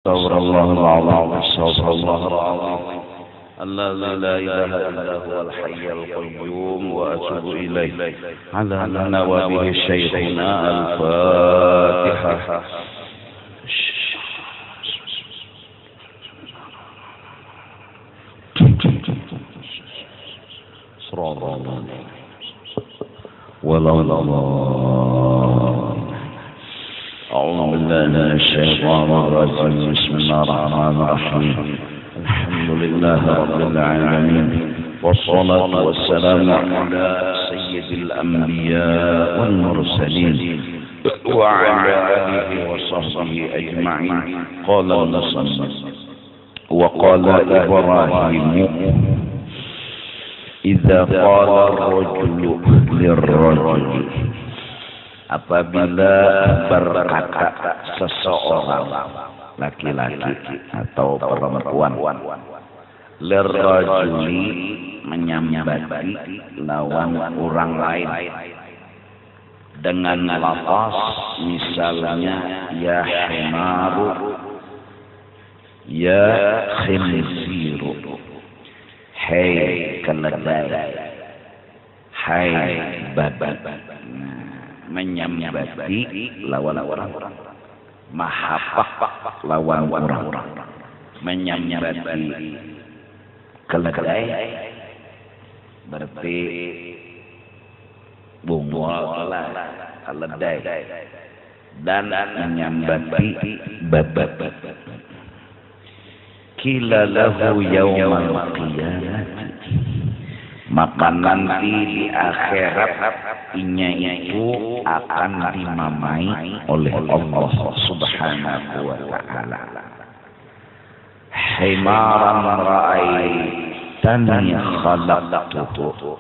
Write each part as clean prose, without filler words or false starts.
استغفر الله العظيم استغفر الله العظيم الذي لا إله إلا هو الحي القيوم وأتوب إليه على نوابه شيخنا الفاتحة. صراط الله ولا أعوذ بالله من الشيطان الرجيم. بسم الله الرحمن الرحيم. الحمد لله رب العالمين والصلاة والسلام على سيد الأنبياء والمرسلين وعلى آله وصحبه أجمعين. قال المصنف وقال إبراهيم إذا قال الرجل للرجل, apabila berkata seseorang laki-laki atau perempuan lirrajuli menyambati lawan orang lain dengan lafaz misalnya ya himaru, ya khinziru, hai keledai, hai babi, menyambati lawan orang, mahabbah lawan orang, menyambati keledai berarti bungol keledai dan menyambati babat. Qila lahu yaumal qiyamah, maka nanti di akhirat inya itu akan dimamai oleh Allah Subhanahu wa ta'ala. Himaran ra'aitani khalaqtuhu,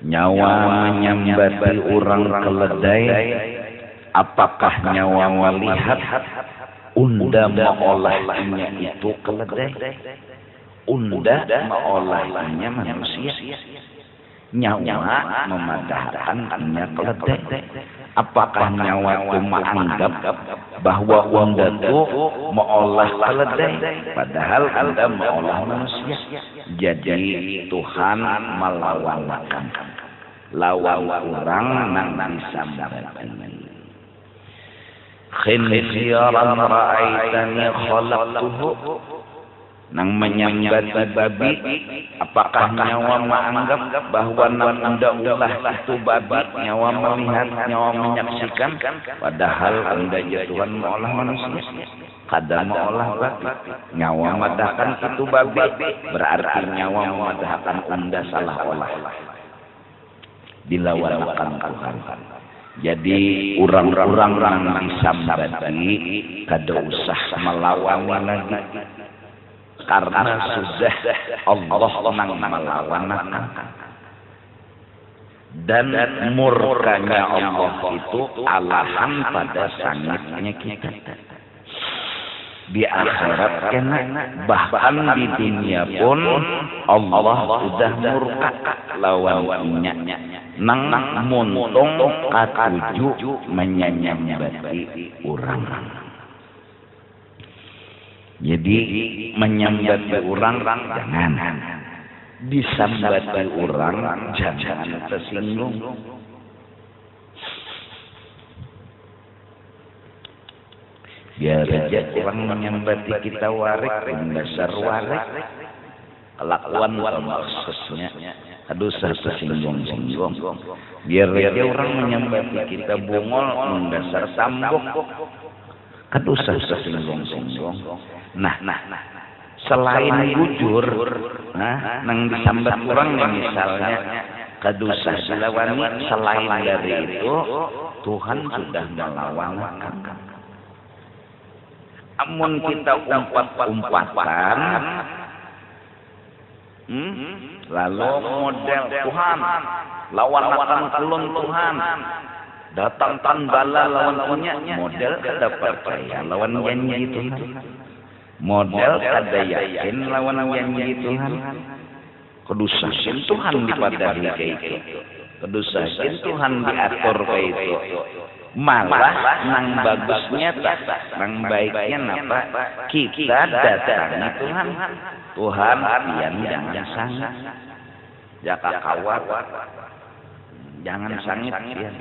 nyawa menyambati orang keledai, apakah nyawa melihat unda mengolahnya itu keledai? Unda mengolahnya manusia, nyawa memadahkan keledai. Apakah nyawa itu menganggap bahwa unda itu mengolah keledai, padahal anda mengolah manusia? Jadi Tuhan melawankan lawan orang nang disambati. Khinziran ra'aitani khalaqtuhu, nang menyambati babi, apakah nyawa menganggap bahwa nang anda ulah itu babi, nyawa melihat, nyawa menyaksikan, padahal anda Tuhan mengolah manusia, kadang mengolah babi, nyawa madahkan itu babi, berarti nyawa memadahkan anda salah olah, dilawankan Tuhan. Jadi orang-orang yang disambati kada usah melawan lagi, karena sudah Allah nang melawankan, dan murkanya Allah itu alahan pada sangatnya kita di akhirat kena, bahkan di dunia pun Allah sudah murka lawannya nang muntung katuju menyambati orang. Jadi menyambati orang jangan, disambati orang jangan tersinggung. Biar aja orang menyambati kita warik, dasar warik, kelakuan maksudnya, aduh tersinggung-singgung. Biar aja orang menyambati kita bungol, dasar sambung, aduh tersinggung-singgung. Nah, selain jujur, nang disambat orang yang misalnya kadusah dilawani, selain dari itu Tuhan sudah melawankan. Amun kita umpat-umpatan, lalu model Tuhan lawan kulun Tuhan, datang bala lawan punya model kada percaya lawan janji Tuhan, model kada yakin lawan janji Tuhan. Kedusahin Tuhan dipadari kayak itu, kedusahin Tuhan diatur kayak itu. Malah nang bagusnya tak, nang baiknya napa kita datangi Tuhan. Tuhan pian jangan sangit, jaka kawat, jangan sangit pian.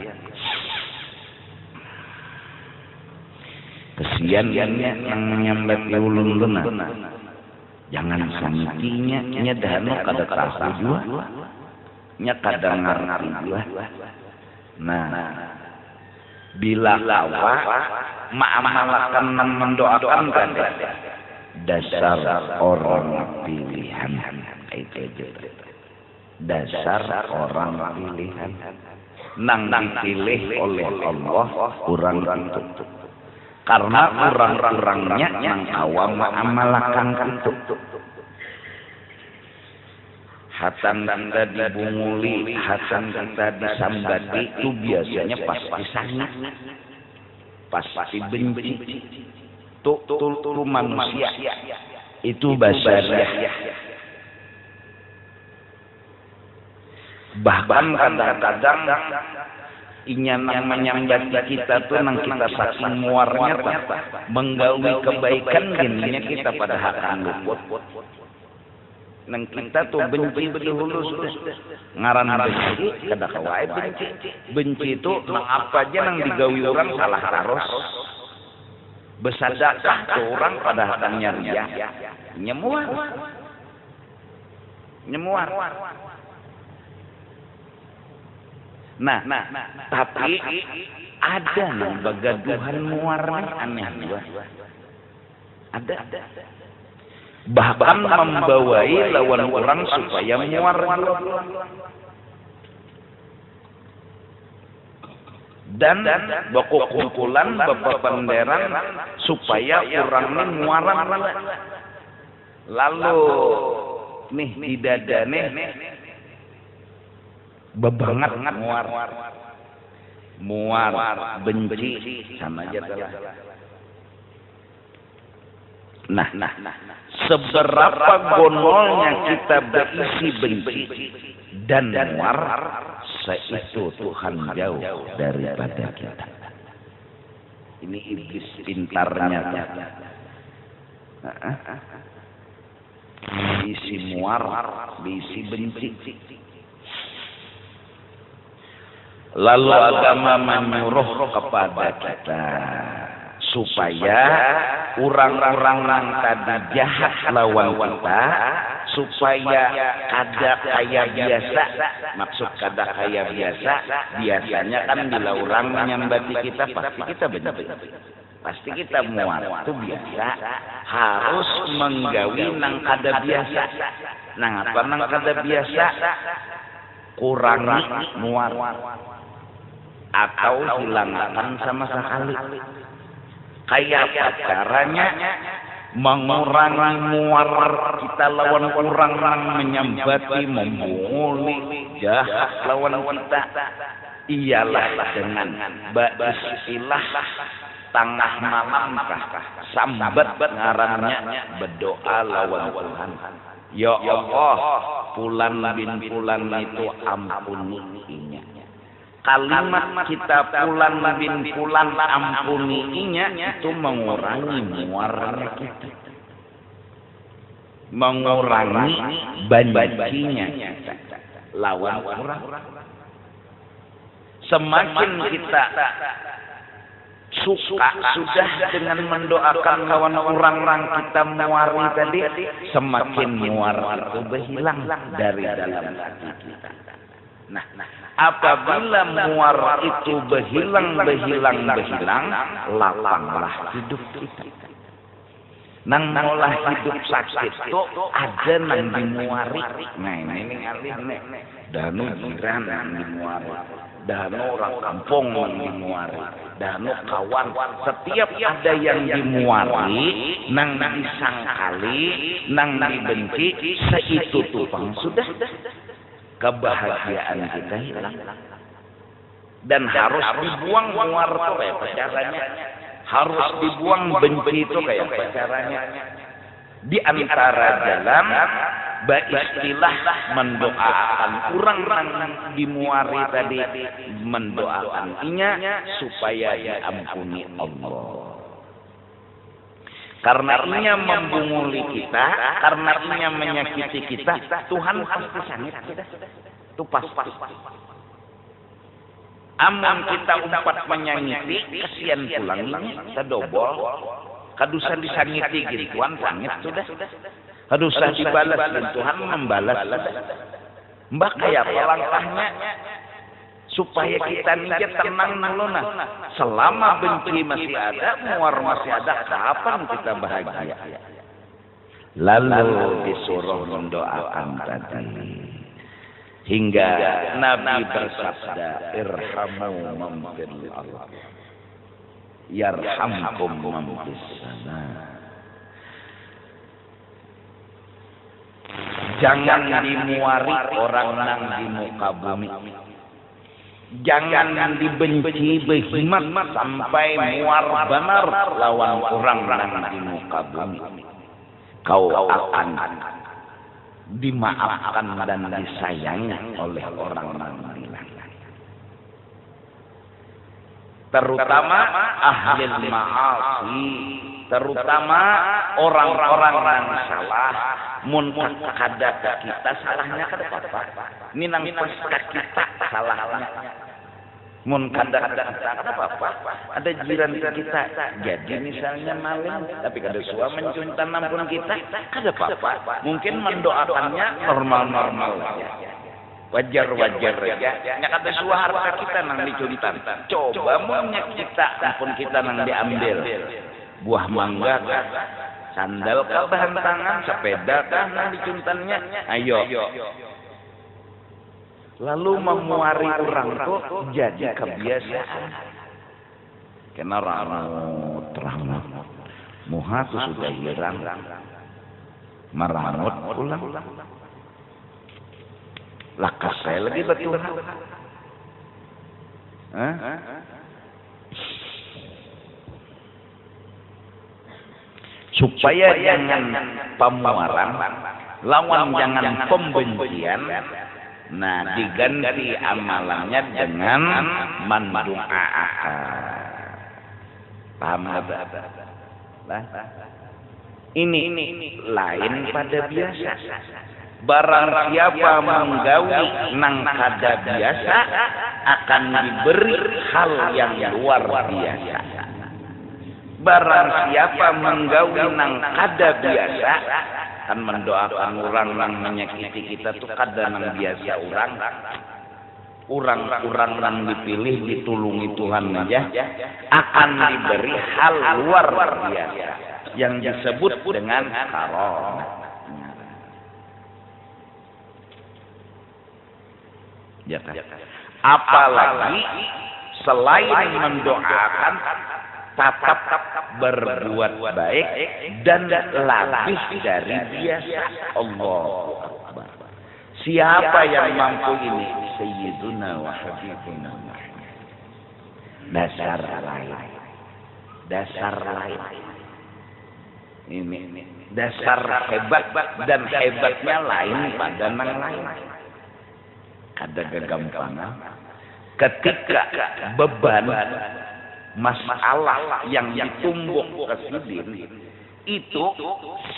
Kesiannya yang menyambat ulun-uluna, jangan sangitinya nyedano kada tahu jua, nya kada ngarti jua. Nah, bila kawa ma'amalakan dan mendoakan kada dasar orang pilihan itu juga. Dasar orang pilihan nang dipilih oleh Allah kurang itu. Karena kurang-kurangnya yang awam ma'amalakan itu. Hatan kita dibunguli, hatan kita disambati itu biasanya pasti sangit, pasti benci. Tuh manusia itu basariah. Bahkan kadang-kadang inyan yang menyambati kita tuh nang kita saking muarnya menggawi kebaikan gininya kita pada akan luput. Nang kita tuh benci bedahulu sudah ngaran benci kada kawai benci itu nang apa aja nang digawi orang salah taros besadakah tuh orang pada hatangnya ria nyemuar nah tapi ada nang bagaduhan muarnya aneh juga ada bahkan membawai lawan orang supaya muar dan baku kumpulan bapak penderan supaya orang ini muaran lalu nih di dadane bebangat muar benci sama aja telah. Nah, seberapa gonolnya kita berisi benci dan muar, seitu Tuhan jauh daripada kita. Ini iblis pintarnya. Diisi muar, diisi benci. Lalu agama menyuruh kepada kita supaya orang-orang yang tadi jahat lawan kita supaya kada kaya biasa. Maksud kada kaya biasa, biasanya kan bila orang menyambati kita pasti kita benci, pasti kita muar, itu biasa. Harus menggawi nang kada biasa. Nang apa nang kada biasa? Kurangi muar atau hilangkan sama sekali. Kayak apa caranya mengurangi muar kita lawan orang menyambati, membunguli, jahat lawan kita? Ialah dengan beristilah tengah malam sambat ngarannya berdoa lawan Tuhan. Ya Allah, fulan bin fulan itu ampuninya. Kalimat kita fulan bin fulan ampuninya itu mengurangi muaranya kita, mengurangi bencinya kita lawan orang. Semakin kita suka sudah dengan mendoakan lawan orang kita muari tadi, semakin muar itu berhilang dari dalam hati kita. Nah, apabila muar itu berhilang, lapanglah hidup kita. Nang olah hidup sakit itu ada nang dimuari. Nah ini ngalih nih, danu jiran yang dimuari, danu orang kampung yang dimuari, danu kawan. Setiap ada yang dimuari, nang disangkali, nang dibenci, seitu tupang sudah. Kebahagiaan kita hilang dan harus dibuang muar itu kayak caranya, harus dibuang benci itu kayak caranya. Di antara jalan beristilah mendoakan kurang dimuari tadi mendoakan inya supaya diampuni Allah. Karena inya membunguli kita, karena inya menyakiti kita, Tuhan pasti sangit. Itu pasti. Amun kita umpat menyangiti, kesian pulang kita dobol. Kadusa disangiti gituan sangit sudah. Kadusa dibalas dan Tuhan membalas. Mbak kayak apa langkahnya supaya kita nih tenang nalona. Selama benci masih ada, muar masih ada, kapan kita bahagia? Lalu disuruh mendoakan tadi. Hingga Nabi bersabda, irhamu man fil ardh yarhamkum man fis sama. Jangan dimuari orang nang di muka bumi. Jangan dibenci behimat sampai muar benar lawan orang nang di muka bumi. Kau akan dimaafkan dan disayangi oleh orang-orang lain. Terutama ahli ma'asi, terutama orang-orang yang salah. Mun kada kita salahnya kada apa-apa. Minang pasca kita salahnya. Mun kada kita kada apa-apa. Ada jiran kita jadi misalnya maling, tapi kada suka mencuntan ampun kita, kada apa-apa. Mungkin mendoakannya normal-normal saja. Wajar-wajar saja. Nya kada suka harta kita nang dicuntan. Coba mun kita ampun kita nang diambil. Buah mangga sandal kah bahan tangan, sepeda kah nang dicuntannya, ayo. Lalu memuari orang tuh jadi kebiasaan. Kena ramut, muha tuh sudah hilang, meramut pulang. Lakas saya lagi betul. Supaya jangan pemuaran, lawan jangan pembencian. Nah, diganti amalannya dengan mendoakan. Paham apa? Ini lain pada biasa. Barang siapa menggawi nang kada biasa akan diberi hal yang luar biasa. Barang siapa menggawi nang kada biasa kan mendoakan orang yang menyakiti kita tuh kada nang biasa orang yang dipilih ditulungi Tuhan aja akan diberi hal luar biasa yang disebut dengan karom. Apalagi selain mendoakan tetap berbuat baik dan lebih dari biasa. Allahu Akbar. Siapa yang mampu ini? Sayyiduna wa Habibuna Muhammad. Dasar lain. Ini dasar hebat dan hebatnya lain pada nang lain. Ada kegampangan ketika beban masalah yang ditumbuk ke sidin itu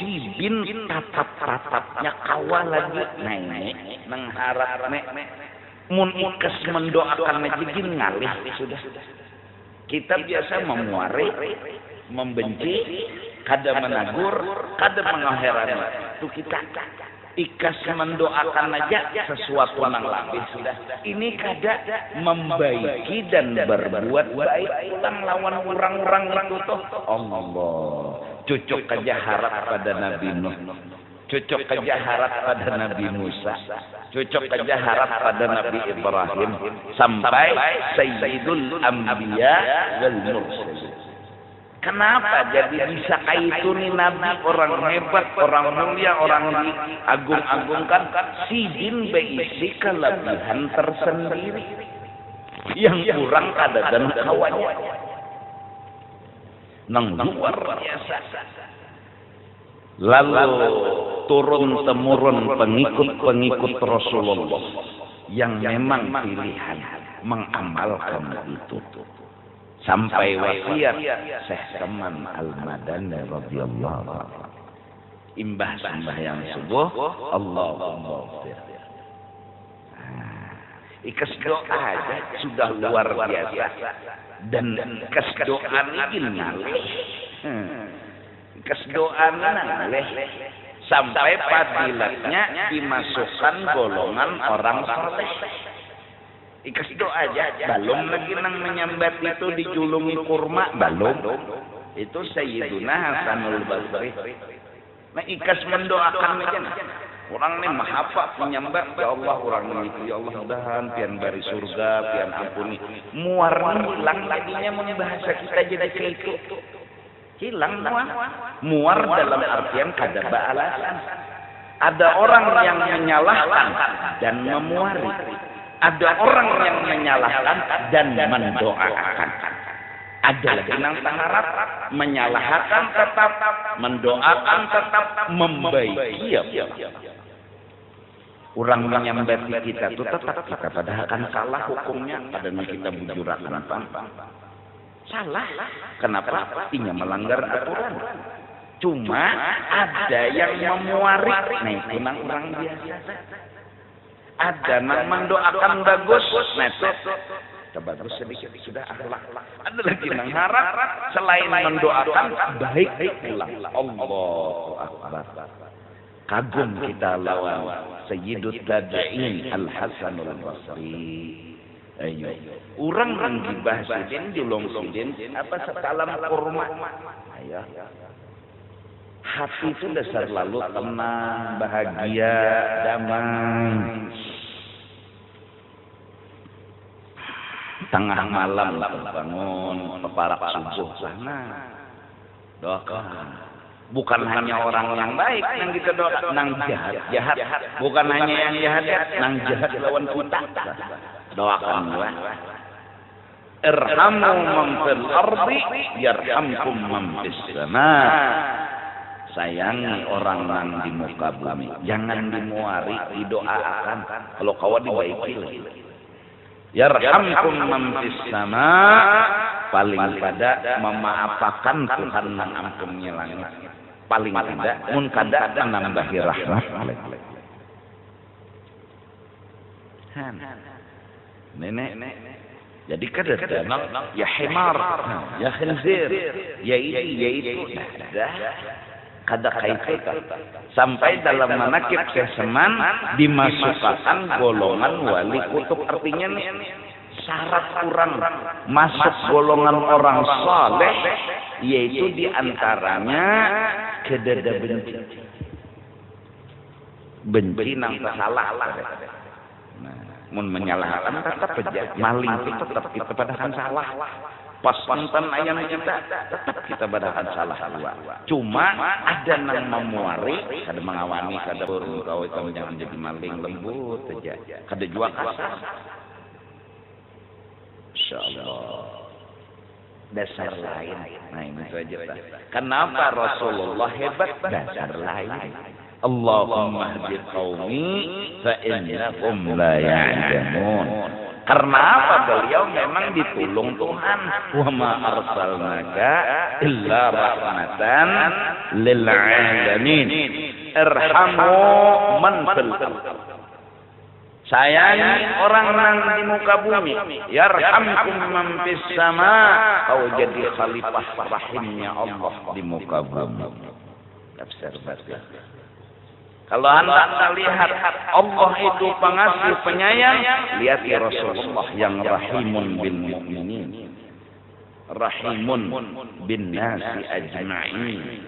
sidin tatap-tatapnya kawal lagi nenek mengharap mun ikes mendoakan majigin ngalih sudah. Kita biasa memuari, membenci, kada menagur, kada mengherani. Itu kita ikas mendoakan aja sesuatu yang lebih sudah. Ini kada membaiki dan berbuat baik ulang lawan orang-orang itu tuh. Allah cocok aja harap pada Nabi Nuh, cocok aja harap pada Nabi Musa, cocok aja harap pada Nabi Ibrahim sampai Sayyidul Anbiya wal Mursalin. Kenapa jadi bisa kayak itu nih Nabi, orang hebat, orang mulia, orang diagung-agungkan, sidin berisi kelebihan tersendiri yang kurang kada dan kawannya. Nang luar biasa. Lalu turun temurun pengikut-pengikut Rasulullah yang memang pilihan mengamalkan itu. Sampai wasiat Syekh Saman Al-Madani radhiyallahu anhu. Imbah sembahyang subuh, Allahumma fir. Ikas doa aja sudah luar biasa. Dan ikas doa ini ngalih. Ikas doa ngalih. Sampai fadilatnya dimasukkan golongan orang saleh. Ikas doa aja. Belum lagi nang menyambat itu dijulungi kurma. Belum. Itu Sayyiduna Hasanul Basri. Nah ikas mendoakan aja. Orang ini mahafak menyembah, ya Allah orang ini, ya Allah mudahan pian bari surga, pian ampuni. Muar hilang laginya membahasa kita jadi kayak itu. Hilang muar dalam artian kada alasan. Ada orang yang menyalahkan dan memuari. Ada orang yang menyalahkan dan mendoakan. Ada lagi yang berharap menyalahkan tetap, mendoakan tetap, membaiki. Orang menyambat kita itu tetap kita padahal kan salah hukumnya, padahal kita bujurakan apa? Salah. Kenapa? Artinya melanggar aturan. Cuma ada yang memuari, nah itu nang orang biasa. Ada nang mendoakan bagus, nah itu bagus sedikit sudah akhlak. Ada lagi nang harap selain mendoakan baik pulang. Allahu Akbar. Kagum kita lawan Sayyidut Tabi'in Al-Hasanul Basri. Ayo. Orang yang dibahas sidin julung sidin apa sekalam kurma. Ayo. Hati itu dasar lalu tenang, bahagia, damai. Tengah malam bangun, peparak subuh sana. Doakan. Bukan hanya orang yang baik yang kita doa, nang jahat. Bukan hanya yang jahat, nang jahat lawan kita. Doakan lah. Irhamu man fil ardi yarhamkum man fis sama. Sayangi orang yang di muka bumi, jangan dimuari, didoakan. Kalau kawan dibaiki yarhamkum man fis sama, paling pada memaafkan Tuhan yang ampunnya langit. Paling tidak mun kada menambahi rahmat. Nenek. Jadi kada ya himar, ya khinzir, ya itu. Kada kaitan. Sampai dalam manakib Seman dimasukkan golongan wali kutub, artinya syarat kurang masuk golongan orang saleh yaitu diantaranya kedada benci nang salah. Mun menyalahkan tetap aja, maling itu tetap kita padakan salah. Pas pantan ayam kita tetap kita padakan salah dua. Cuma ada nang memuari, kada mengawani, kada kau jangan jadi maling, lembut aja. Kada jua kasar. Insyaallah. Dasar lain. Nah ini saja. Kenapa Rasulullah hebat? Dasar lain. Allahumma hdi qaumi fa innahum la ya'lamun. Karena apa? Beliau memang ditolong Tuhan. Wa ma arsalnaka illa rahmatan lil alamin. Irhamu man fil ardh. Sayangi orang-orang di muka bumi. Yarhamkum man fis sama. Kau jadi khalifah rahimnya Allah di muka bumi. Tafsir baca. Kalau anda lihat Allah itu pengasih penyayang, lihat ya Rasulullah yang rahimun bil mu'minin, rahimun bin nasi ajma'in.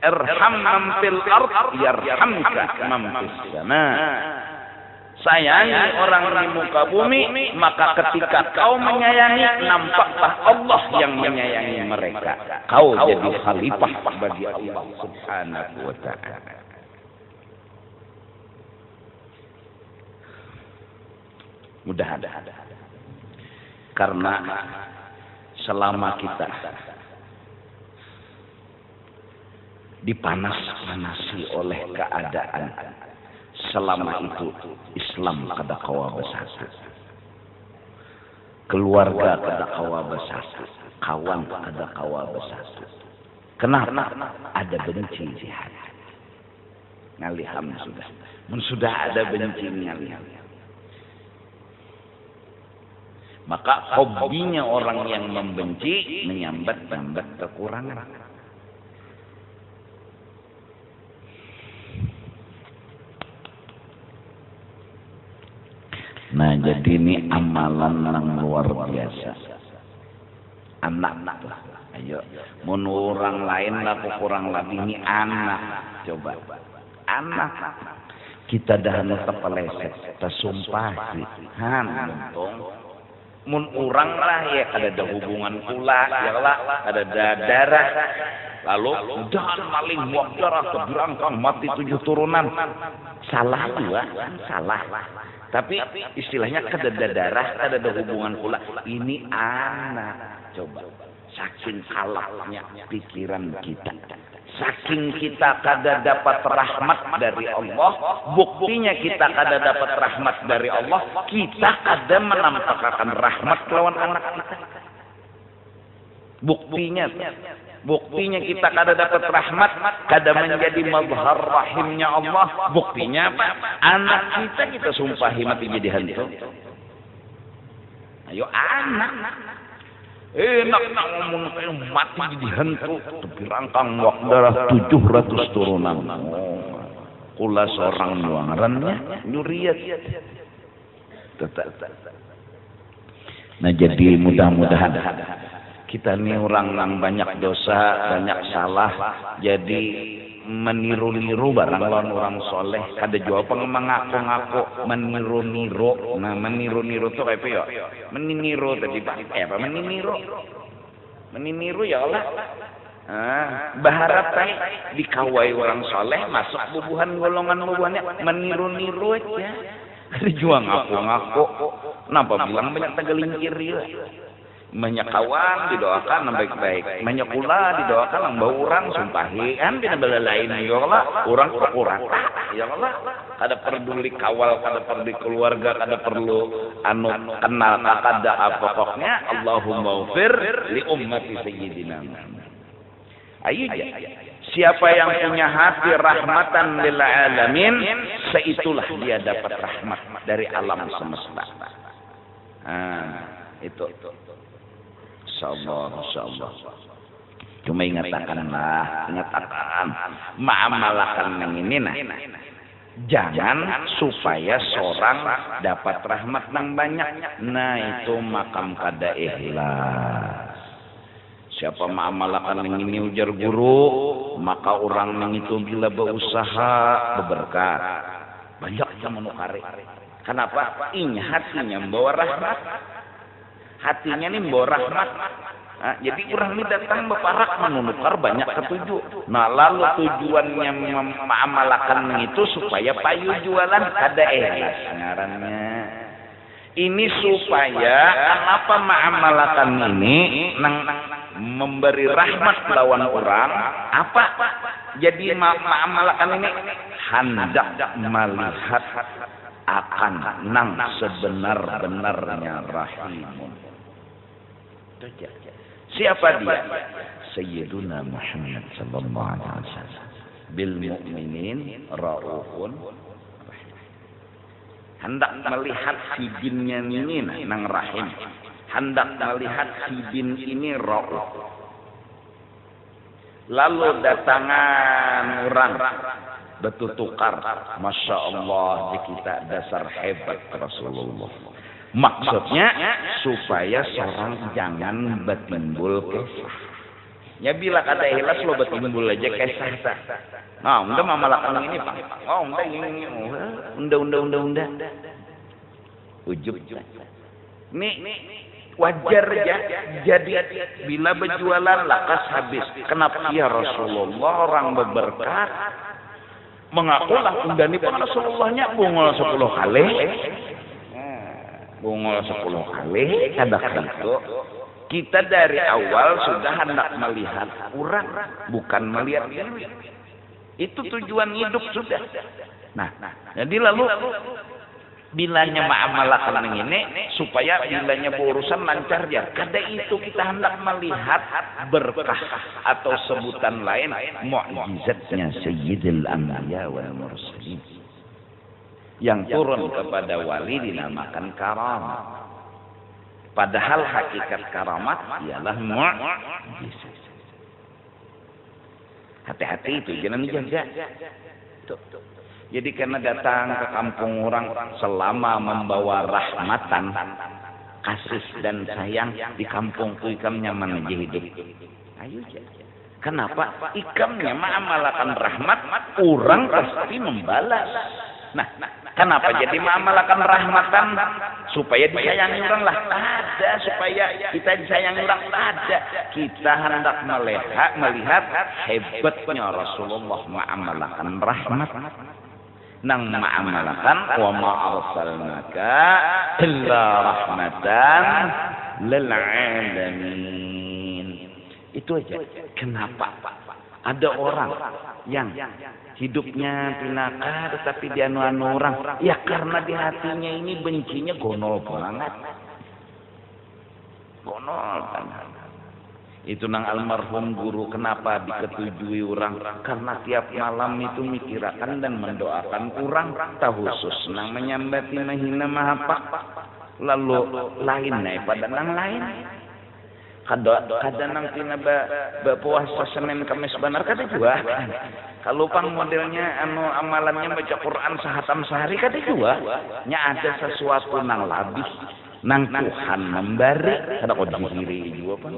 Irham man fil ardh yarhamka man fis sama. Sayangi orang di muka bumi, maka ketika kau menyayangi, nampaklah Allah yang menyayangi mereka. Kau jadi khalifah bagi Allah Subhanahu wa ta'ala. Mudah-mudahan. Karena selama kita dipanas-panasi oleh keadaan. Selama itu Islam kada kawa bersatu, keluarga kada kawa bersatu, kawan kada kawa bersatu. Kenapa? Ada benci di hati. Ngaliham sudah ada benci ngaliham. Maka hobinya orang yang membenci menyambat-nyambat kekurangan. Nah, jadi ini amalan yang luar biasa. Anak-anak lah. Ayo, mun orang lain lah kurang lebih ini anak. Coba. Anak. Kita dah tetap leset. Kita sumpah. Untung. Mun orang lah ya ada hubungan pula. Ya lah. Ada darah. Lalu jangan maling buang darah. Keberangkang mati 7 turunan. Salah juga. Salah. Tapi istilahnya kada darah, kada ada hubungan pula. Ini anak. Coba. Saking kalahnya pikiran kita. Saking kita kada dapat rahmat dari Allah. Buktinya kita kada dapat rahmat dari Allah. Kita kada menampakkan rahmat lawan anak kita. Buktinya kita kada dapat rahmat, kada menjadi mazhar rahimnya Allah. Buktinya apa? Anak kita sumpahi mati jadi hantu. Ayo anak. Enak nak ngomong mati jadi hantu. Tapi rangkang wak darah 700 turunan. Kula seorang nuangarannya nyuriat. Nah jadi mudah-mudahan kita ini orang yang banyak dosa, banyak salah, jadi meniru-niru barang lawan orang soleh. Kada jawab mengaku-ngaku meniru-niru. Nah meniru-niru tuh kayak apa ya? Meniniru tadi pak. Apa meniniru? Meniniru ya Allah. Berharap dikawai orang soleh masuk bubuhan golongan-bubuhannya meniru-niru aja. Kada jual ngaku-ngaku. Kenapa bilang banyak tegalinkir ya? Banyak kawan didoakan yang baik-baik, banyak pula didoakan yang bau orang sumpahi kan bina bela lain ya Allah, orang kurang ya Allah, kada peduli kawal, kada peduli keluarga, kada perlu kenal kada apa pokoknya Allahumma ufir li ummati sayyidina. Ayo siapa yang punya hati rahmatan lil alamin, seitulah dia dapat rahmat dari alam semesta. Itu. Insyaallah. Cuma ingatkan ma'amalakan yang ini nah. Jangan supaya seorang dapat rahmat yang banyak. Nah itu makam kada ikhlas. Siapa ma'amalakan yang ini ujar guru, maka orang yang itu bila berusaha berberkah. Banyak yang menukari. Kenapa? Ini hatinya membawa rahmat. Hatinya ini membawa rahmat. Nah, jadi orang ini datang beparak menukar banyak ketujuh. Nah lalu tujuannya mengamalkan itu supaya payu jualan kada ikhlas ngarannya. Ini supaya kenapa mengamalkan ini memberi rahmat lawan orang apa? Jadi mengamalkan ini hendak melihat akan nang sebenar-benarnya rahimun. Siapa dia? Sayyiduna Muhammad sallallahu alaihi wasallam. Bil mu'minin raufun. Hendak melihat si binnya ini nang rahim. Hendak melihat si bin ini rauf. Lalu datangan orang bertukar, masya Allah, kita dasar hebat Rasulullah. Maksudnya supaya seorang jangan bertimbul kesah. Ya bila kata ikhlas lo bertimbul aja kesah. Nah, unda mamalakan ini pak. Oh, unda ini, unda. Ujub. Nih wajar ya. Jadi bila berjualan lakas habis. Kenapa ya Rasulullah orang berberkat? Mengakulah unda ini pun Rasulullahnya bungol 10 kali. Bungol 10 kali, kada gitu. Kita dari awal sudah hendak melihat orang, bukan melihat diri. Itu tujuan hidup sudah. Nah, jadi lalu bilanya ma'amalakan ini supaya bilanya berurusan lancar ya. Kada itu kita hendak melihat berkah atau sebutan lain mukjizatnya Sayyidil Anbiya wal Mursalin yang turun kepada wali dinamakan karamat. Padahal hakikat karamat ialah mukjizat. Hati-hati itu, jangan dijaga. Jadi karena datang ke kampung orang selama membawa rahmatan, kasih dan sayang di kampung itu ikam nyaman aja hidup. Ayo aja. Kenapa? Ikamnya mengamalkan rahmat, orang pasti membalas. Nah, kenapa jadi mengamalkan rahmatan? Supaya disayangi orang lah. Ada supaya kita disayangi orang. Ada. Kita hendak melihat hebatnya Rasulullah mengamalkan rahmat. Nang ma'amalakan wa ma'arsalnaka illa rahmatan lil alamin. Itu aja. Kenapa? Ada orang yang hidupnya pinaka tetapi dia anu orang. Ya karena di hatinya ini bencinya gonol banget. Gonol banget. Itu nang almarhum guru kenapa diketujui orang? Karena tiap malam itu mikirakan dan mendoakan orang. Tahu khusus nang menyambati mahina mahapak. Lalu lain pada nang lain. Kada nang tina puasa Senin Kamis benar kada juga. Kalau pang modelnya anu amalannya baca Quran sehatam sehari kada juga. Nya ada sesuatu nang labih. Nang Tuhan memberi. Kada kau dihiri juga pan.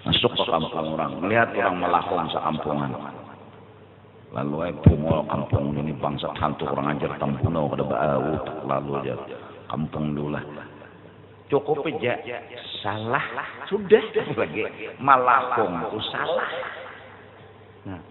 Masuk ke kampung orang, melihat orang melakon sekampungan. Lalu pungol kampung ini bangsa hantu orang ajar tampunau kada bau, lalu aja kampung dulu lah. Cukup aja salah sudah lagi malakong itu salah. Nah,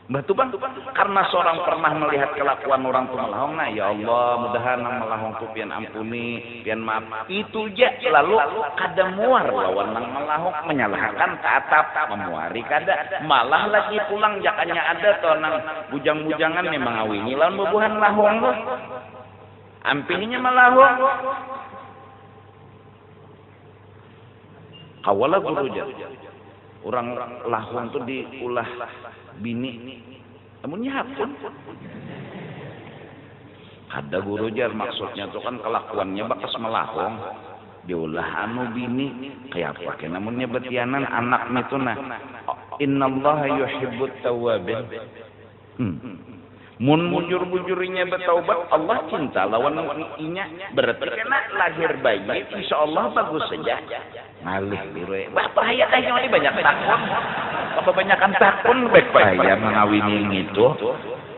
batu bang, karena seorang pernah melihat kelakuan orang tu melahong, nah ya Allah mudahan nang melahong tu pian ampuni, pian maaf. Itu aja lalu kada muar lawan nang melahong menyalahkan atap memuari kada, malah lagi pulang jakanya ada to nang bujang-bujangan memang awini lawan bubuhan lahong lo. Ampininya melahong. Kawala guruja. Orang lahong tu diulah bini namunnya hakun ada guru jar maksudnya tuh kan kelakuannya bakas melahong diulah anu bini kayak apa namunnya betianan anak itu nah innallaha yuhibbut tawwabin mun bujur-bujurinya bertaubat Allah cinta lawan inya berarti kena lahir bayi insyaallah bagus saja ngalih guru bapak ya kayaknya ini banyak takon kebanyakan takon baik bahaya mengawini itu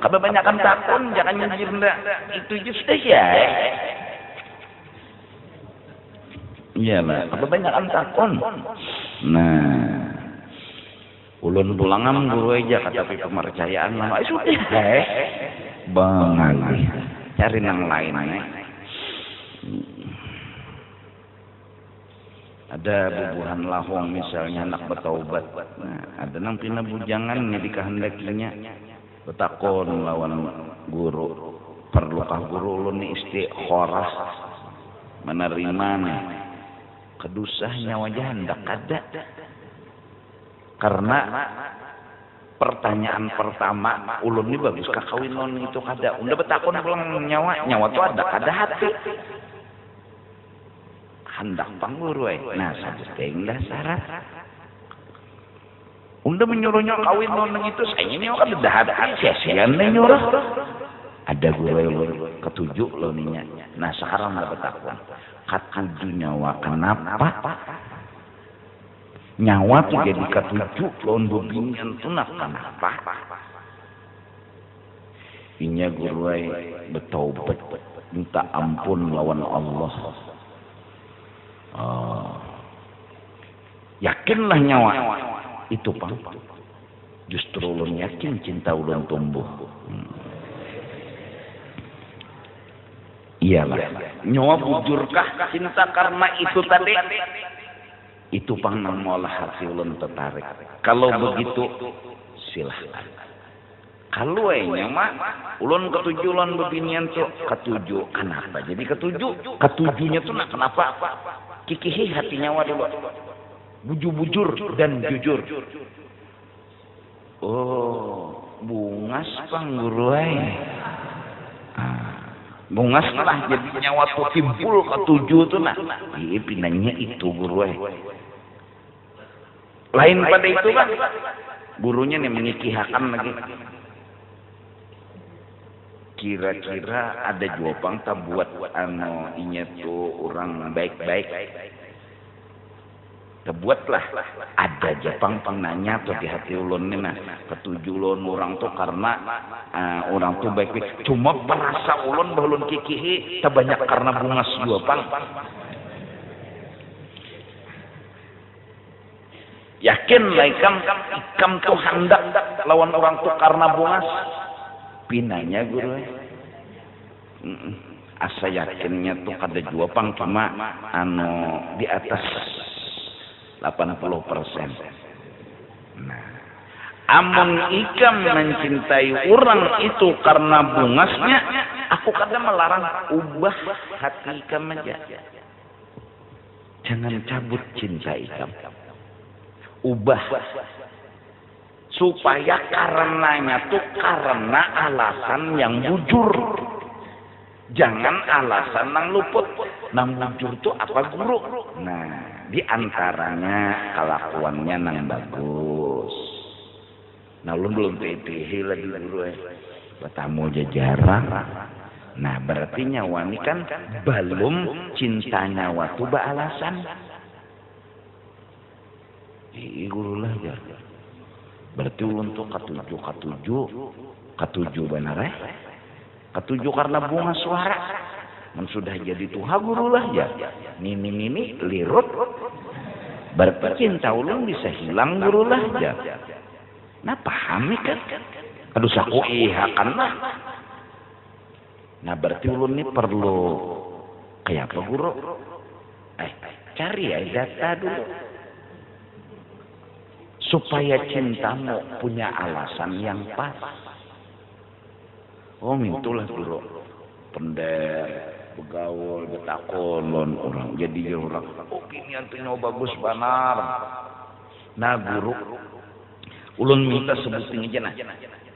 kebanyakan takon jangan nyindir itu just ya iyalah kebanyakan takon nah ulun pulangan guru aja tapi kepercayaan lama sudah bangali cari nang lain ada bubuhan lahong misalnya anak bertaubat nah, ada nang pina bujangan nih dikehendakinya betakon lawan guru perlukah guru ulun ni istikharah menerima nih kedusahnya wajah hendak kada karena pertanyaan pertama ulun ini bagus kakawin non itu kada unda betakon pulang nyawa tu ada kada hati hendak pangguru nah sabuteng dah syarat unda menyuruhnya kawin non itu saya ini kan dah ada sia-sian nyuruh ada guru ketujuh lo ninya nah sekarang dah betakon ketujuh nyawa kenapa nyawa tu jadi ketujuh lawan bubingan tu kenapa inya guru bertaubat minta ampun lawan Allah yakinlah nyawa itu Pak justru ulun yakin cinta ulun tumbuh Iyalah. Nyawa bujurkah cinta karena itu tadi? Itu pang molah hati ulun tertarik. Kalau begitu silahkan. Kalau mah ulun ketujuh ulun bebinian tuh ketujuh. Kenapa? Jadi ketujuhnya tuh kenapa? Kikihi hati nyawa dulu. Bujur dan jujur. Oh, bungas pang guru bungas lah jadi nyawa tuh timbul ketujuh tuh nah. Iya pinanya itu guru Lain pada itu kan gurunya nih mengikihakan lagi. Kira-kira ada jawaban tak buat inya tuh orang baik-baik. Terbuatlah ada Jepang penanya tuh di hati ulun nih nah ketujuh ulun orang tuh karena orang tuh baik-baik cuma merasa ulun bahulun kikihi terbanyak karena bungas Jepang. Yakin lah ikam tuh hendak lawan orang tuh karena bungas pinanya guru asa yakinnya tuh kada Jepang cuma di atas 80%. Nah, amun ikam mencintai orang itu karena bungasnya, aku kadang melarang ubah hati ikam aja. Jangan cabut cinta ikam. Ubah. Supaya karenanya tuh karena alasan yang bujur. Jangan alasan nang luput. Nang bujur tuh apa guru? Nah, di antaranya kelakuannya nang bagus. Nah, lu belum pilih lagi guru bertamu jajaran. Nah, berarti nyawa ini kan belum cintanya waktu beralasan. Guru lah ya. Berarti untuk ketujuh benar ketujuh karena bunga suara. Sudah jadi tuha guru lah ya. Nini lirut. Berarti cinta ulun bisa hilang guru lah ya. Nah paham kan? Aduh saku ihakan lah. Nah berarti ulun ini perlu kayak apa guru? Cari data dulu. Supaya cintamu punya alasan yang pas. Oh mintulah guru. Pender. Begaul, betakon, orang jadi orang. Oh ini antunya bagus banar. Nah guru, ulun minta sebutin aja nah.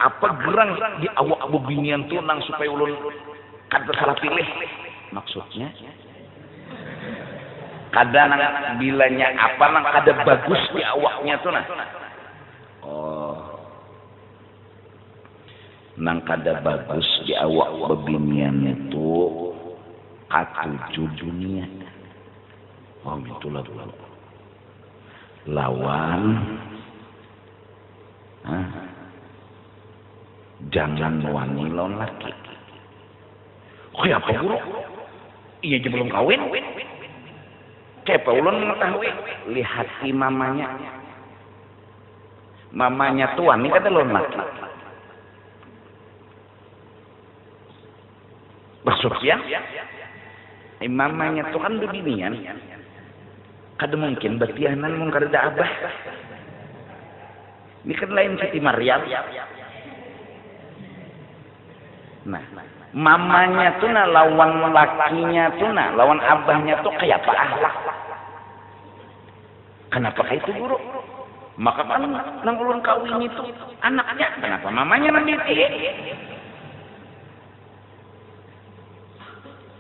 Apa gerang di awak bebinian tuh nang supaya ulun kada salah pilih? Maksudnya? Kada nang bilanya apa nang kada bagus di awaknya tuh nah. Oh. Nang kada bagus di awak bebinian itu ketujuh dunia. Oh itulah dulu. Lawan. Jangan wani lawan laki. Oh ya apa guru? Iya aja belum kawin. Kayak ulun mengetahui. Lihat si mamanya. Mamanya tuan ini kata lawan laki. Maksudnya? Mamanya tuh kan beginian. Kada mungkin betianan mung kada abah. Ini kan lain Siti Maryam. Nah, mamanya tuh nah lawan lakinya tuh nah lawan abahnya tuh kayak apa akhlak? Kenapa kayak itu guru? Maka kan nang ulun kawin itu anaknya kenapa mamanya menditi?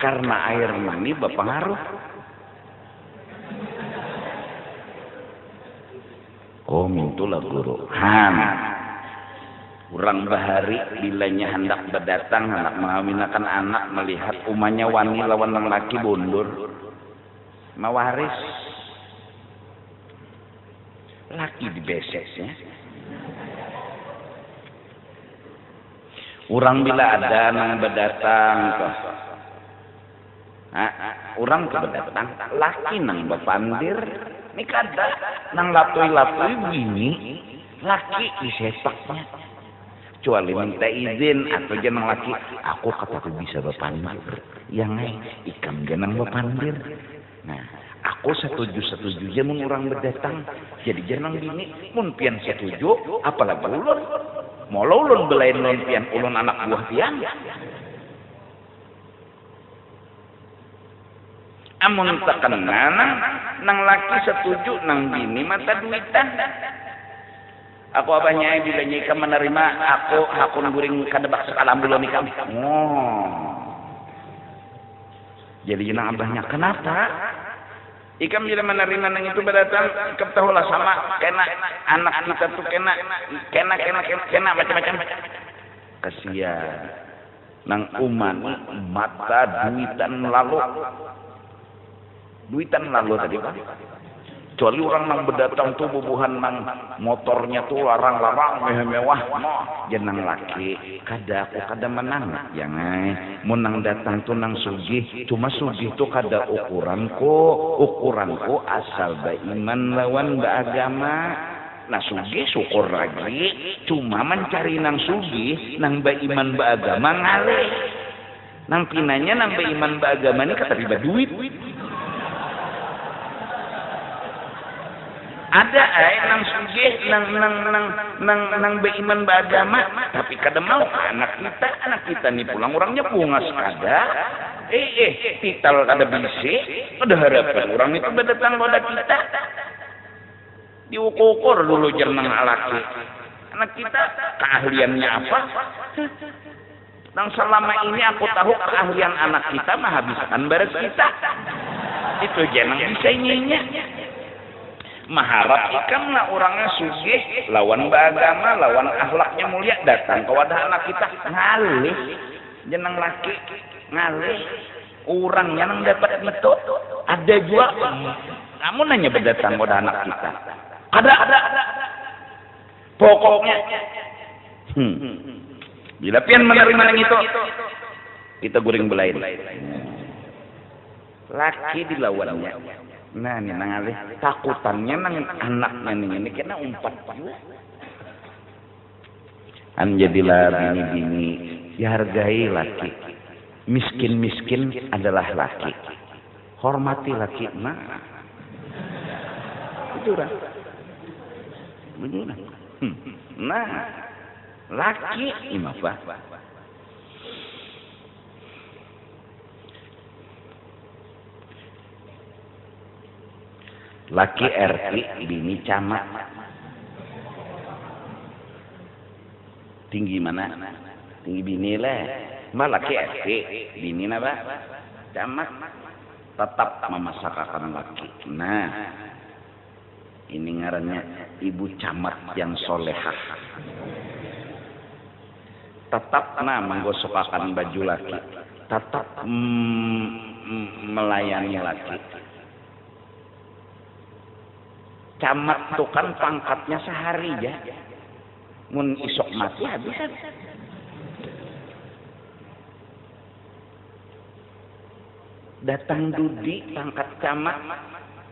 Karena air mani berpengaruh. Oh mintulah guru. Urang bahari bilanya hendak berdatang hendak mengawinkan anak melihat umanya wani lawan laki bundur. Mawaris. Laki di besesnya. Urang bila ada nang berdatang toh. Orang kebedatang laki nang bepandir ini kada nang latui begini laki di sepaknya kecuali minta izin atau jeneng laki aku kata bisa bapandir yang ikam jeneng bapandir. Nah aku setuju aja mun orang berdatang jadi jeneng bini mun pian setuju apalagi ulun mau ulun belain ulun pian ulun anak buah pian. Amun tekan nang laki setuju nang bini mata duitan. Aku abahnya bila nyika menerima aku hakun guring kadebak sekalam dulu nikah. Jadi jenang abahnya kenapa? Ikam bila menerima nang itu berdatang ikam tahulah sama kena anak kita tuh kena macam-macam. Kasihan nang uman mata duitan lalu tadi Pak. Kecuali orang nang berdatang tuh bubuhan nang motornya tuh larang-larang mewah jenang laki kada menang jangan mun nang datang tuh nang sugih cuma sugih tuh kada ukuranku asal beriman lawan beragama. Nah sugih syukur lagi cuma mencari nang sugih nang beriman beragama ngalih nang pinanya nang beriman beragama ini kata riba duit. Ada nang sugih nang beriman beragama tapi kada mau anak kita nih pulang orangnya bunga sekada tital kada bisi ada harapan orang itu berdatang pada kita diukur dulu jeneng alaki anak kita keahliannya apa nang selama ini aku tahu keahlian anak kita mah habiskan beres kita itu jeneng bisa nyinya maharap ikam lah orangnya sugih lawan beragama lawan akhlaknya mulia datang ke wadah anak kita ngalih jeneng laki ngalih orangnya nang dapat metode ada juga kamu nanya berdatang ke wadah anak kita ada pokoknya bila pian menerima yang itu kita guring belain laki dilawannya. Nah ini nangalih takutannya nang anaknya ini kena umpat juga. Jadilah bini-bini dihargai laki. Miskin adalah laki. Hormati laki. Nah itu lah. Nah laki ini apa? Laki RT, bini camat. Tinggi mana? Tinggi bini lah. Laki RT, bini apa? Camat. Tetap memasakkan laki. Nah, ini ngarannya ibu camat yang solehah. Tetap menggosokakan baju laki. Tetap melayani laki. Camat itu kan pangkatnya sehari ya. Mun isok mati habis. Datang dudi pangkat camat,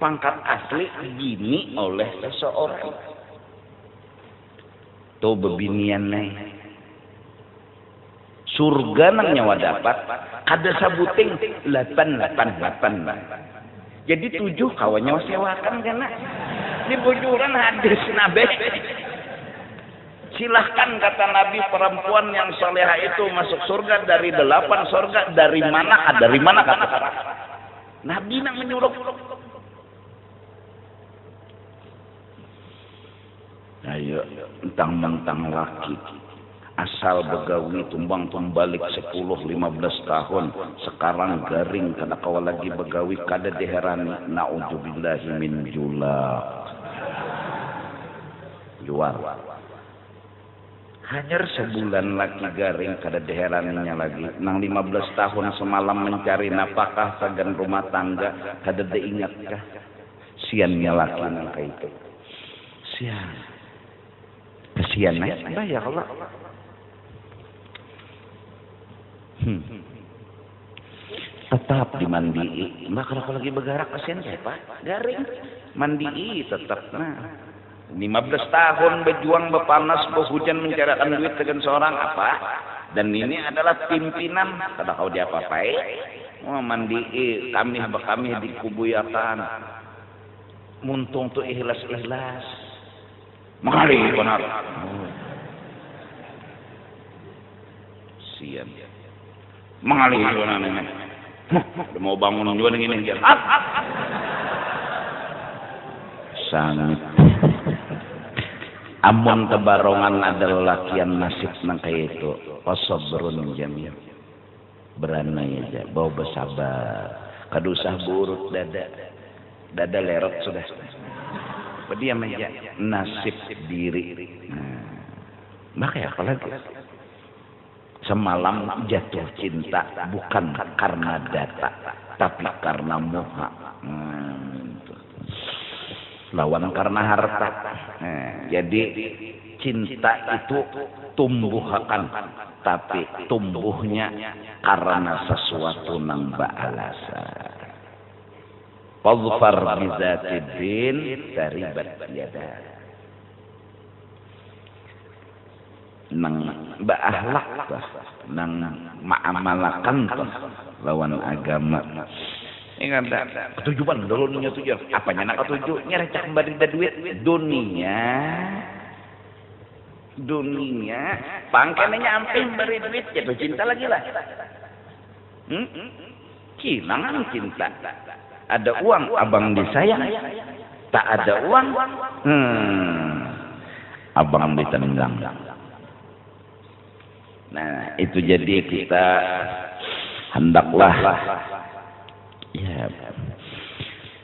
pangkat asli gini oleh seseorang. Tuh bebinian nih. Surga nang nyawa dapat ada sabuting 888. Jadi 7 kawannya sewakan kana. Di bujuran hadis Nabi. Silahkan kata Nabi perempuan yang soleha itu masuk surga dari 8 surga dari mana kata Nabi nang menyuruh. Ayo mentang-mentang laki asal begawi tumbang tumbalik 10-15 tahun sekarang garing kada kawa lagi begawi kada diherani naudzubillahi min julaq. Jual. Hanya sebulan lagi garing kada diheraninya lagi. Nang 15 tahun semalam mencari nafkah sagan rumah tangga kada diingatkah? Siannya laki nang kayak itu. Sian. Kesian ya Allah. Tetap dimandii. Maka kalau lagi bergerak kesian siapa? Garing. Mandii tetap. Nah. 15 tahun berjuang, berpanas, berhujan mencarikan duit dengan seorang apa? Dan ini adalah pimpinan, kada kau diapa-apai. Mandi kami dikubuyakan. Muntung tu ikhlas. Mengalih benar. Sian. Mengalih benar. Udah mau bangun juga dengan ini. Sangat. Amun kebarongan adalah lakian nasib nang kayak itu. Wasabrun jamil. Berani aja, bawa bersabar. Kadusah buruk dada lerot sudah. Berdiam aja. Nasib diri. Makanya apalagi semalam jatuh cinta bukan karena data, tapi karena moha. Lawan karena harta. Jadi cinta itu tumbuhakan, tapi tumbuhnya karena sesuatu nang ba'alasa. Fadfar bizatidin taribat yada. Nang ba'ahlak nang ma'amalakan lawan agama. Ingat tak? Ketujuan dulu nya tujuan. Apanya nak ketujuh? Nyerecak kembali da duit. Dunia. Pangkennya nyampe beri duit. Jatuh cinta lagi lah. Kilangan cinta. Ada uang, abang disayang. Tak ada uang. Abang ditendang. Nah, itu jadi kita hendaklah ya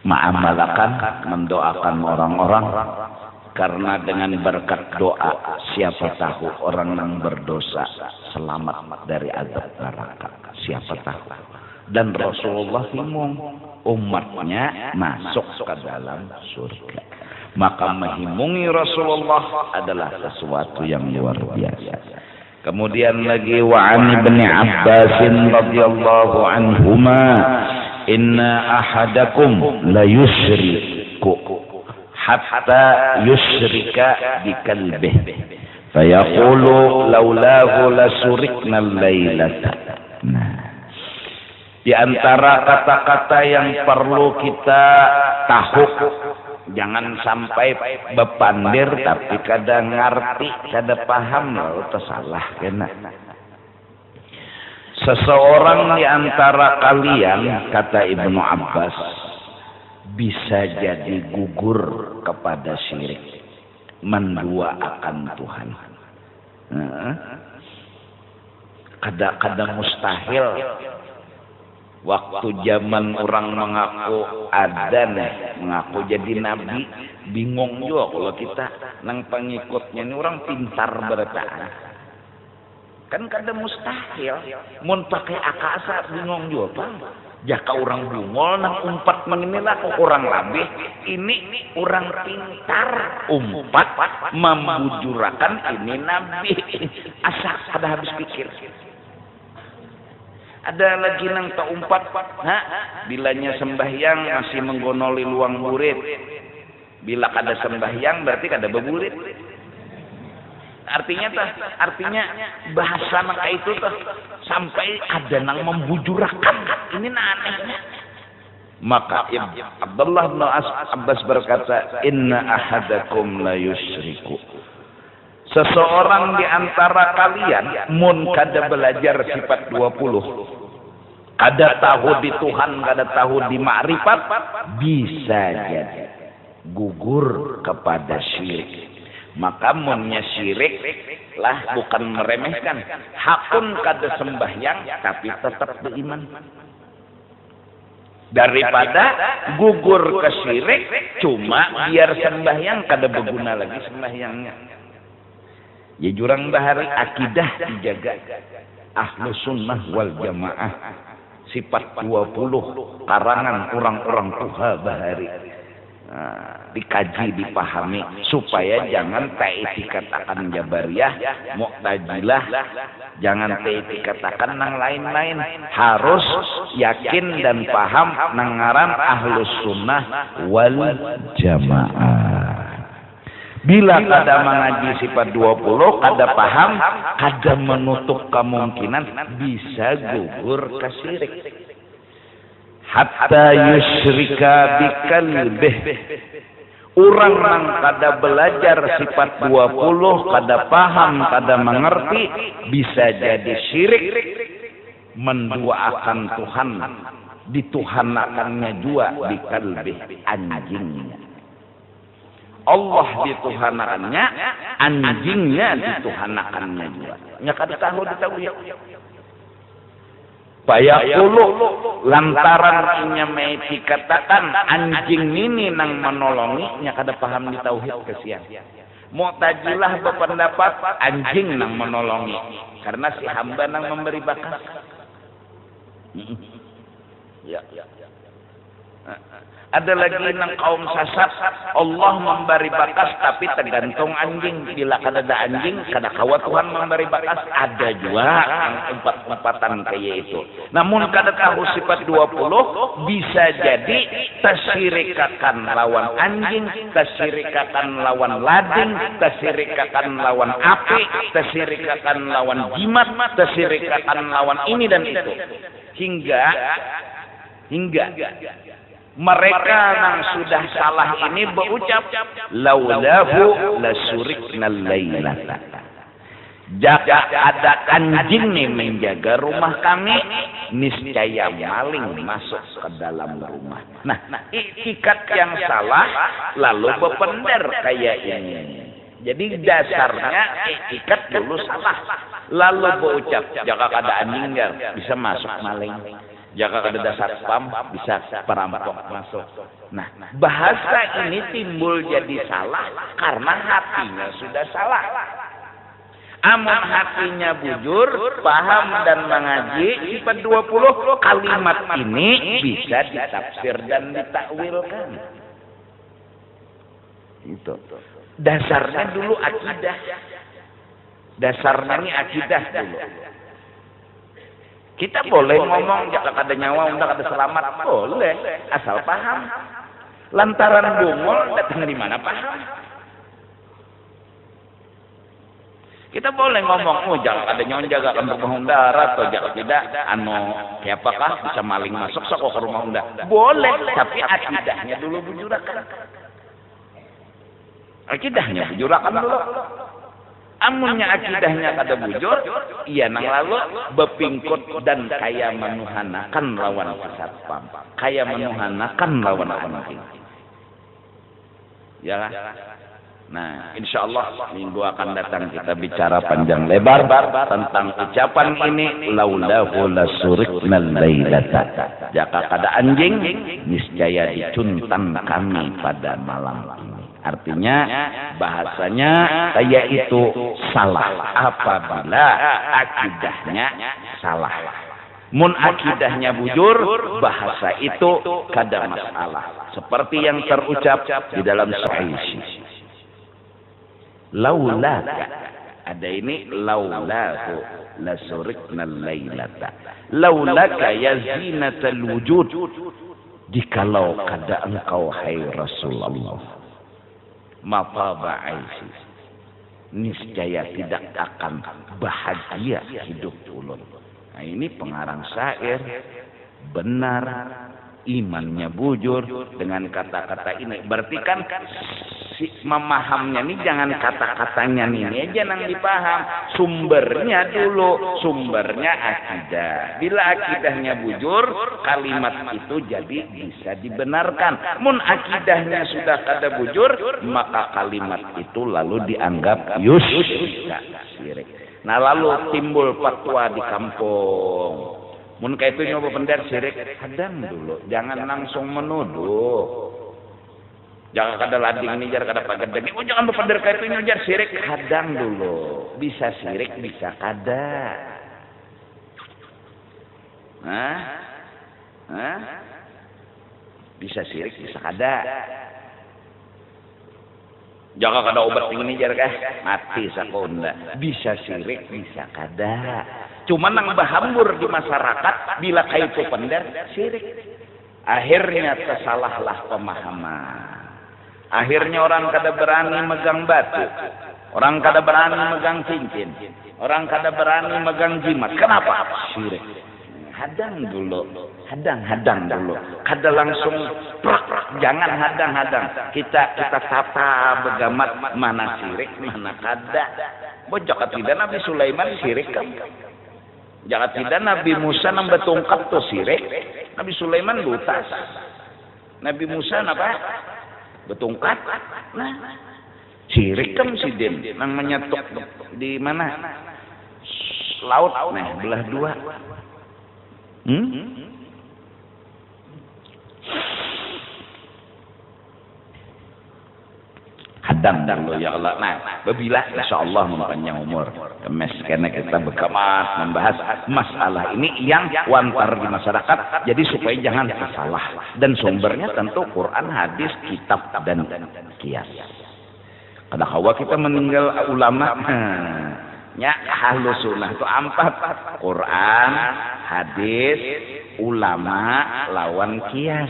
ma'amalakan, mendoakan orang-orang, karena dengan berkat doa siapa tahu orang yang berdosa selamat dari azab neraka, siapa tahu. Dan Rasulullah himung umatnya masuk ke dalam surga, maka menghimungi Rasulullah adalah sesuatu yang luar biasa. Kemudian lagi wa'an ibn Abbas radhiyallahu anhuma inna ahadakum la yusyriku hatta yusyrika bikalbih fayaqulu laulahu lasurikna lailata. Nah, di antara kata-kata yang perlu kita tahu, jangan sampai bepandir tapi kadang ngerti, kada paham lalu tersalah kena. Seseorang di antara kalian, kata Ibnu Abbas, bisa jadi gugur kepada syirik, menduakan Tuhan. Kadang-kadang mustahil. Waktu zaman orang mengaku adzan, mengaku jadi nabi, bingung juga kalau kita nang pengikutnya ini orang pintar bertaan. Kan kadang mustahil, mun pakai akasa bingung juga Pak. Jaka orang bungol nang umpat menginilah kok orang labih. Ini orang pintar umpat membujurakan ini nabi. Asa pada habis pikir. Ada lagi nang tak umpat, bilanya sembahyang masih menggonoli luang murid. Bila kada sembahyang berarti kada beburit. Artinya bahasa maka itu sampai ada nang membujurakan. Ini anehnya. Maka Abdullah bin Abbas berkata, inna ahadakum la yusyriku. Seseorang di antara kalian mun kada belajar sifat 20, kada tahu di Tuhan, kada tahu di makrifat, bisa jadi gugur kepada syirik. Maka munnya syirik lah bukan meremehkan, hakun kada sembahyang tapi tetap beriman, daripada gugur ke syirik cuma biar sembahyang kada berguna lagi sembahyangnya. Ya jurang bahari akidah dijaga, ahlu sunnah wal jamaah, sifat 20 karangan orang-orang tuha bahari. Dikaji, dipahami supaya jangan taiti katakan Jabariyah, Mu'tazilah, jangan taiti katakan nang lain-lain. Harus yakin dan paham nang ngaran Ahlus Sunnah wal Jamaah. Bila kada mengaji sifat 20, kada paham, kada menutup kemungkinan bisa gugur ke syirik. Hatta yusyrika bikalbih. Orang yang kada belajar sifat 20, kada paham, kada mengerti, bisa jadi syirik, menduakan Tuhan, dituhanakannya juga di kalbih anjingnya. Allah dituhanakannya, anjingnya dituhanakannya juga. Nya kada tahu ya. Bayaqulu lantaran inya meiti katakan anjing ini nang menolongi, nya kada paham di tauhid kesian. Mu'tazilah berpendapat anjing nang menolongi karena si hamba nang memberi bakas. Ya. Ada lagi nang kaum sasat, Allah memberi bakas tapi tergantung anjing. Bila kada ada anjing, kada kawa Tuhan memberi bakas. Ada juga yang empat-empatan kayak itu. Namun kada tahu sifat 20, bisa jadi tersirikakan lawan anjing, tersirikakan lawan lading, tersirikakan lawan api, tersirikakan lawan jimat, tersirikakan lawan ini dan itu. Hingga mereka yang sudah salah ini berucap laulahu lasuriknal lailata. Jika ada anjing nih menjaga rumah kami, niscaya maling masuk ke dalam rumah. Nah, itikat yang salah lalu berpender kayak ini. Jadi dasarnya itikat dulu salah, lalu berucap jika ada anjing bisa masuk maling. Jika ada dasar spam, bisa perampok masuk. Nah, bahasa ini timbul jadi salah karena hatinya sudah salah. Amun hatinya bujur, paham dan mengaji sifat 20, kalimat ini bisa ditafsir dan ditakwilkan. Itu. Dasarnya dulu akidah. Dasarnya ini akidah dulu. Kita boleh ngomong jika kada nyawa unda kada selamat, boleh asal paham. Lantaran bungul datang dari mana paham? Kita boleh ngomong, jika kada nyawa jaga ke rumah unda atau jika tidak, siapakah bisa maling masuk ke rumah unda? Boleh, tapi akidahnya dulu bujurakan. Akidahnya bujurakan dulu. Amunnya akidahnya kada bujur, ia nang lalu bepingkut dan kaya menuhanakan lawan satpam, kaya menuhanakan lawan anjing. Ya lah. Nah, insya Allah minggu akan datang kita bicara panjang lebar tentang ucapan ini laulahu lasuriknal lailata. Jika kada anjing, niscaya dicuntan kami pada malam ini. Artinya bahasanya kayak itu salah apabila akidahnya salah. Mun akidahnya bujur, bahasa itu kada masalah. Seperti yang terucap di dalam Sahih. Laulaka. Ada ini laulahu lasuriknal lailata. Laulaka ya zinatal wujud. Jikalau kada engkau hai Rasulullah. Mafaba aisyis, niscaya tidak akan bahagia hidup ulun. Nah, ini pengarang syair benar, imannya bujur dengan kata-kata ini. Berarti kan si memahamnya nih jangan kata-katanya nih aja yang dipaham, sumbernya dulu, sumbernya akidah. Bila akidahnya bujur, kalimat itu jadi bisa dibenarkan. Mun akidahnya sudah kada bujur, maka kalimat itu lalu dianggap syirik. Nah, lalu timbul fatwa di kampung. Mun kayak itu nyoba pendar syirik, hadang dulu, jangan langsung menuduh. Jangan kada lading ini jar kada pagedeng. Oh, jangan berpendar kayak itu nyojar syirik, hadang dulu. Bisa syirik, bisa kada. Bisa syirik, bisa kada. Jangan kada obat ini jar mati sakunda. Bisa syirik, bisa kada. Cuma nang bahambur di masyarakat bila kayak itu pendar syirik. Akhirnya tersalahlah pemahaman. Akhirnya orang kada berani megang batu, orang kada berani megang cincin, orang kada berani megang jimat. Kenapa? Syirik. Hadang dulu, hadang dulu. Kada langsung prak, jangan hadang. Kita tata begamat mana syirik, mana kada. Bojak tidak Nabi Sulaiman syirik kan? Jangan tidak Nabi Musa nambah tongkat tuh syirik. Nabi Sulaiman lutas. Nabi Musa apa? Betongkat. Nah, syirik kan si Din nang menyetok di mana? Laut nah belah dua. Hadang dulu ya Allah. Nah, bila insyaallah mempanjang umur. Kemes karena kita berkemas membahas masalah ini yang wantar di masyarakat. Jadi supaya jangan salah. Dan sumbernya tentu Quran, hadis, kitab dan kias. Kada kawa kita meninggal ulama. Nya ahlus sunnah itu empat: Quran, hadis, ulama, lawan kias.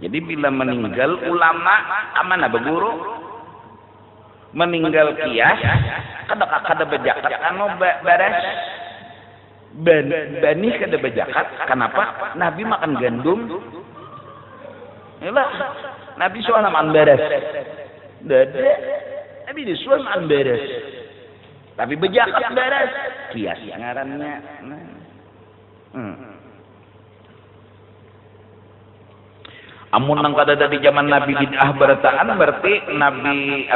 Jadi bila meninggal ulama amana beguru, meninggal kias kada bejakat anu beres bani kada bejakat. Kenapa? Nabi makan gandum. Yalah, Nabi soal makan beres. Dada, Nabi disuruh makan beres. Tapi bejakat beres. Kias ngarannya. Amun nang kada di zaman Nabi bid'ah berataan berarti Nabi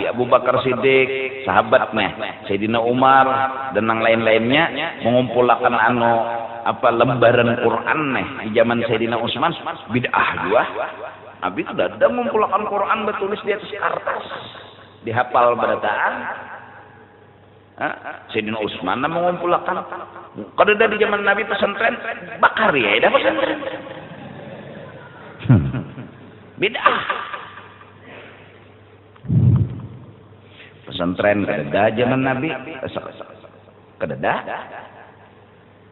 Abu Bakar Siddiq, sahabatnya Sayyidina Umar dan yang lain-lainnya mengumpulkan lembaran Quran di zaman Sayyidina Utsman bid'ah juga. Nabi sudah ada mengumpulkan Quran bertulis di atas kertas, dihafal berataan. Sayyidina Utsman mengumpulkan. Kada di zaman Nabi pesantren bakar ya, ada pesantren. Bid'ah. Pesantren kada zaman Nabi, kada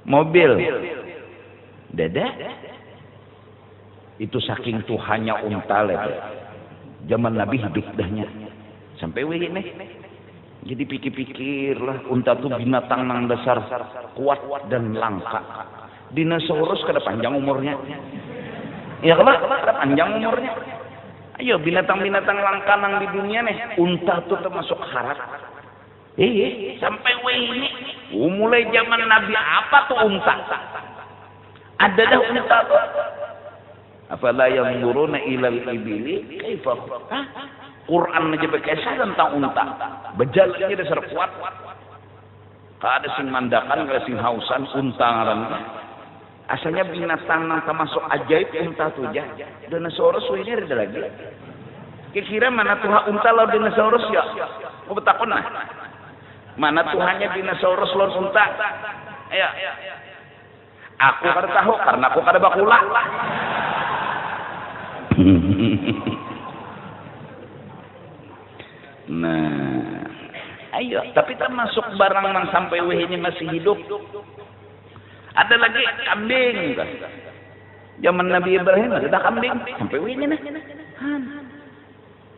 mobil dada. Itu saking Tuhannya unta lebar. Zaman Nabi hidup dahnya sampai ini. Jadi pikir-pikirlah unta itu binatang nang dasar kuat dan langka. Dinosaurus kada panjang umurnya. Ya kalau ada panjang umurnya. Ayo binatang-binatang langka nang di dunia nih, unta tuh termasuk harat. Sampai ini, mulai zaman Nabi apa tuh unta? Ada dah unta tuh. Afala yanzuruna ilal ibili kaifa? Quran aja berkisah tentang unta. Bejalannya dasar kuat. Kada sing mandakan, kada sing hausan unta ngaranna. Asalnya binatang yang termasuk ajaib unta tuh ya. Dinosaurus ini ada lagi. Kira-kira mana Tuhan unta lawan dinosaurus ya? Mau bertakon lah. Mana Tuhannya dinosaurus lawan unta? Ayo. Aku kada tahu karena aku kada bakula. Nah, ayo. Tapi termasuk barang yang sampai ini masih hidup. Ada lagi kambing. Zaman Nabi Ibrahim ada kambing sampai ini nah.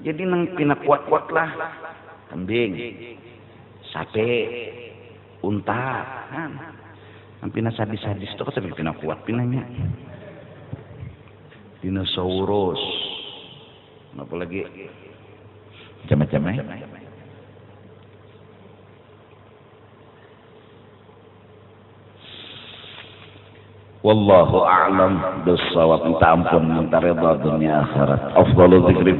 Jadi nang pina kuat-kuat lah. Kambing, sate, unta. Nang pina sadis-sadis itu kan sampai pina kuat pinanya. Dinosaurus. Apa lagi? Macam-macam. Wallahu a'lam bissawab. Minta ampun, minta redha dunia akhirat. Afdalu dzikri